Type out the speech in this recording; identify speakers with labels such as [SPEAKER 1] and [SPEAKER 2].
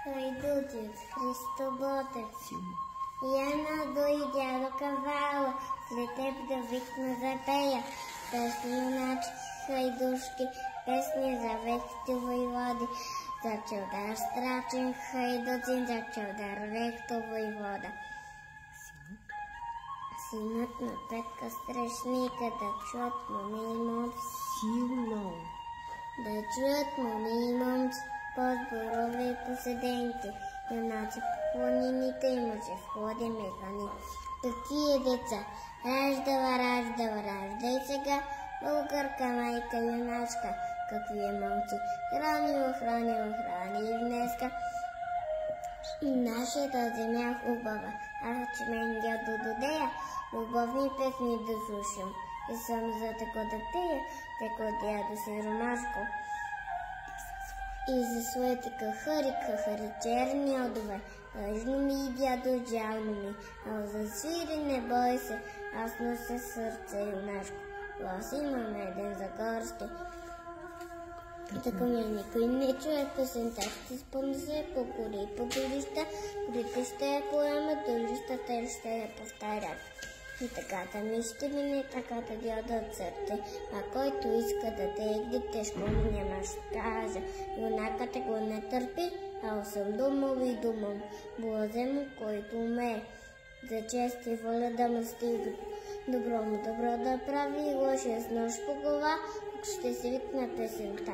[SPEAKER 1] Хайдутец, Христоботец. Яна дойдя до кавала, след теб да викна запея. Тъжни юначки, хайдушки, песни за веките войводи. За чудар страчен хайдуцин, за чудар векто войвода. Синът на Петка Стрешника, да чуят моми и момци.
[SPEAKER 2] Силно.
[SPEAKER 1] Да чуят моми и момци, по-зборове и поседенки. Юнаци по планините и мъжевходи механи. Такива деца, раждай сега, българка майка юначка, какви е момци, храни и днеска. Нашата земя хубава, че мен дядо додея, любовни песни да слушам. И съм за тако да тея, тако дядо си ромашко. И за своите кахари, черни одове, лъжно ми, дядо, жално ми, а за свири не бой се, аз нося сърце юнашко. Лос има меден за горски. Така ми никой не чуе песента, ще спонесе по гори и по горища, горите ще я поемат, долищата ще я повтарят. И таката ми ще мине, таката дядо от сърце, а който иска да те игри, тежко няма щажа. Юнаката го не търпи, а съм думал и думам, Боже му, който умее. За чест и воля да мъсти добро му добро да прави, и лошия с нож по глава, ще се викна песента.